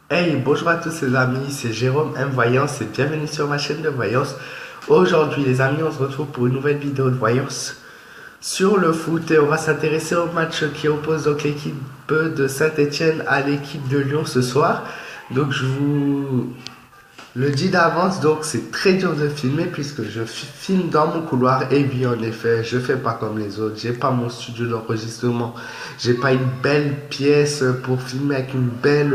Hey, bonjour à tous les amis, c'est Jérôme M Voyance et bienvenue sur ma chaîne de voyance. Aujourd'hui les amis, on se retrouve pour une nouvelle vidéo de voyance sur le foot et on va s'intéresser au match qui oppose donc l'équipe de Saint-Étienne à l'équipe de Lyon ce soir. Donc je vous le dis d'avance, donc c'est très dur de filmer puisque je filme dans mon couloir et oui en effet, je fais pas comme les autres, j'ai pas mon studio d'enregistrement, j'ai pas une belle pièce pour filmer avec une belle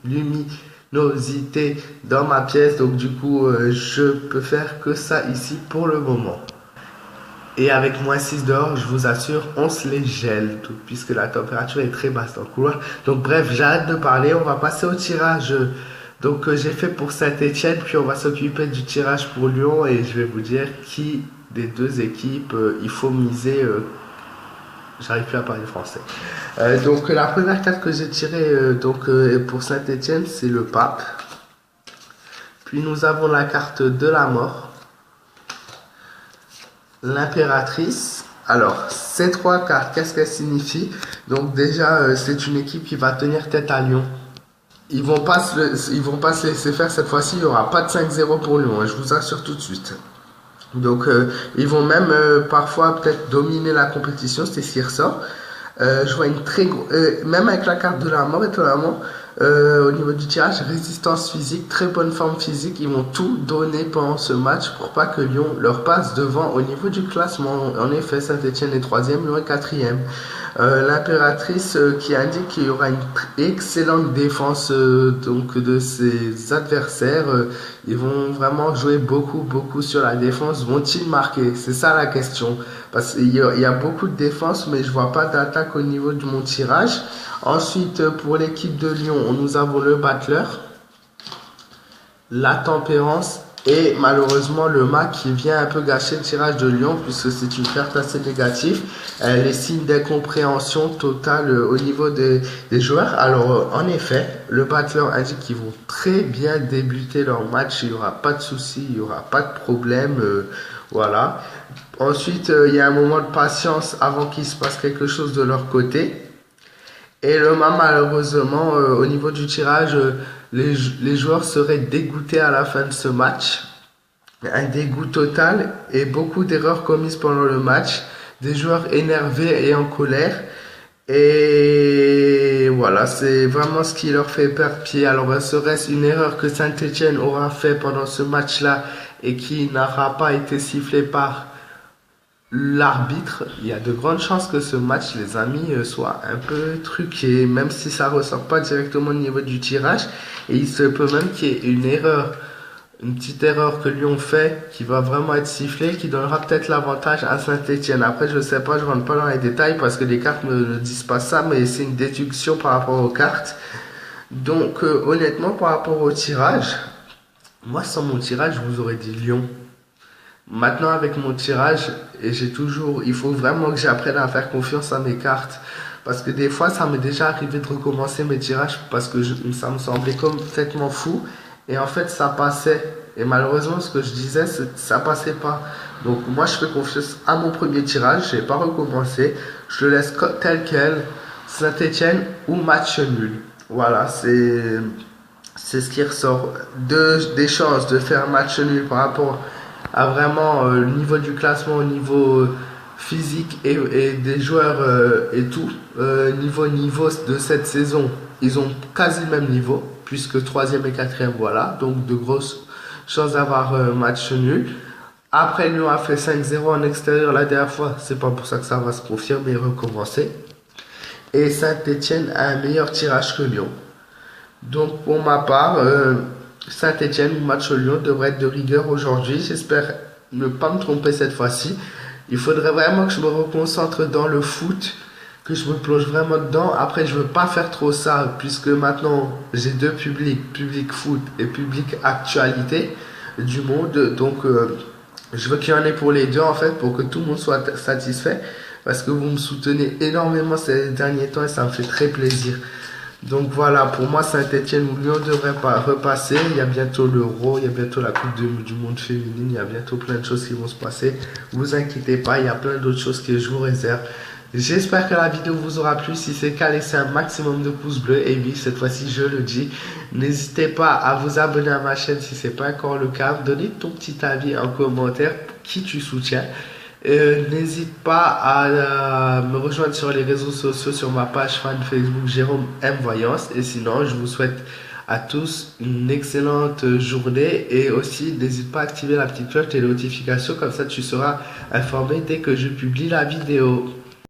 luminosité dans ma pièce, donc du coup je peux faire que ça ici pour le moment. Et avec -6 dehors, je vous assure, on se les gèle, tout, puisque la température est très basse dans le couloir. Donc bref, j'arrête de parler, on va passer au tirage. Donc j'ai fait pour Saint-Étienne, puis on va s'occuper du tirage pour Lyon et je vais vous dire qui des deux équipes il faut miser. J'arrive plus à parler français. Donc la première carte que j'ai tirée pour Saint-Étienne, c'est le pape. Puis nous avons la carte de la mort, l'impératrice. Alors, ces trois cartes, qu'est-ce qu'elles signifient? Donc déjà, c'est une équipe qui va tenir tête à Lyon. Ils vont pas se laisser faire cette fois-ci. Il n'y aura pas de 5-0 pour Lyon, hein, je vous assure tout de suite. Donc, ils vont même parfois peut-être dominer la compétition, c'est ce qui ressort. Je vois une même avec la carte de la mort, étonnamment, au niveau du tirage, résistance physique, très bonne forme physique. Ils vont tout donner pendant ce match pour pas que Lyon leur passe devant au niveau du classement. En effet, Saint-Étienne est troisième, Lyon est quatrième. L'impératrice qui indique qu'il y aura une excellente défense donc de ses adversaires. Ils vont vraiment jouer beaucoup sur la défense. Vont-ils marquer? C'est ça la question. Parce qu'il y a beaucoup de défense, mais je vois pas d'attaque au niveau de mon tirage. Ensuite, pour l'équipe de Lyon, nous avons le battleur, la tempérance et malheureusement le mât qui vient un peu gâcher le tirage de Lyon puisque c'est une carte assez négative. Les signes d'incompréhension totale au niveau des joueurs. Alors en effet, le battleur indique qu'ils vont très bien débuter leur match, il n'y aura pas de soucis, il n'y aura pas de problème. Voilà. Ensuite, il y a un moment de patience avant qu'il se passe quelque chose de leur côté. Et le mât, malheureusement, au niveau du tirage, les joueurs seraient dégoûtés à la fin de ce match. Un dégoût total et beaucoup d'erreurs commises pendant le match. Des joueurs énervés et en colère. Et voilà, c'est vraiment ce qui leur fait perdre pied. Alors, serait-ce une erreur que Saint-Étienne aura fait pendant ce match-là et qui n'aura pas été sifflée par l'arbitre? Il y a de grandes chances que ce match, les amis, soit un peu truqué, même si ça ressort pas directement au niveau du tirage. Et il se peut même qu'il y ait une erreur, une petite erreur que Lyon fait, qui va vraiment être sifflée, qui donnera peut-être l'avantage à Saint-Étienne. Après, je sais pas, je rentre pas dans les détails parce que les cartes ne disent pas ça, mais c'est une déduction par rapport aux cartes. Donc, honnêtement, par rapport au tirage, moi, sans mon tirage, je vous aurais dit Lyon. Maintenant, avec mon tirage, et il faut vraiment que j'apprenne à faire confiance à mes cartes. Parce que des fois, ça m'est déjà arrivé de recommencer mes tirages parce que ça me semblait complètement fou. Et en fait, ça passait. Et malheureusement, ce que je disais, ça passait pas. Donc, moi, je fais confiance à mon premier tirage. Je n'ai pas recommencé. Je le laisse tel quel. Saint-Étienne ou match nul. Voilà, c'est ce qui ressort. Des chances de faire match nul par rapport à vraiment le niveau du classement au niveau physique et des joueurs et tout. Niveau de cette saison, ils ont quasi le même niveau, puisque troisième et quatrième, voilà. Donc de grosses chances d'avoir match nul. Après, Lyon a fait 5-0 en extérieur la dernière fois. C'est pas pour ça que ça va se confirmer et recommencer. Et Saint-Étienne a un meilleur tirage que Lyon. Donc pour ma part, Saint-Étienne ou match Lyon devrait être de rigueur aujourd'hui. J'espère ne pas me tromper cette fois-ci. Il faudrait vraiment que je me reconcentre dans le foot, que je me plonge vraiment dedans. Après, je veux pas faire trop ça, puisque maintenant j'ai deux publics, public foot et public actualité du monde. Donc je veux qu'il y en ait pour les deux en fait, pour que tout le monde soit satisfait. Parce que vous me soutenez énormément ces derniers temps et ça me fait très plaisir. Donc voilà, pour moi, Saint-Étienne ou Lyon devrait pas repasser. Il y a bientôt l'Euro, il y a bientôt la Coupe du Monde féminine, il y a bientôt plein de choses qui vont se passer. Vous inquiétez pas, il y a plein d'autres choses que je vous réserve. J'espère que la vidéo vous aura plu. Si c'est le cas, laissez un maximum de pouces bleus. Et oui, cette fois-ci, je le dis. N'hésitez pas à vous abonner à ma chaîne si ce n'est pas encore le cas. Donnez ton petit avis en commentaire pour qui tu soutiens. N'hésite pas à me rejoindre sur les réseaux sociaux, sur ma page fan Facebook Jérôme M Voyance. Et sinon, je vous souhaite à tous une excellente journée et aussi n'hésite pas à activer la petite cloche des notifications, comme ça tu seras informé dès que je publie la vidéo.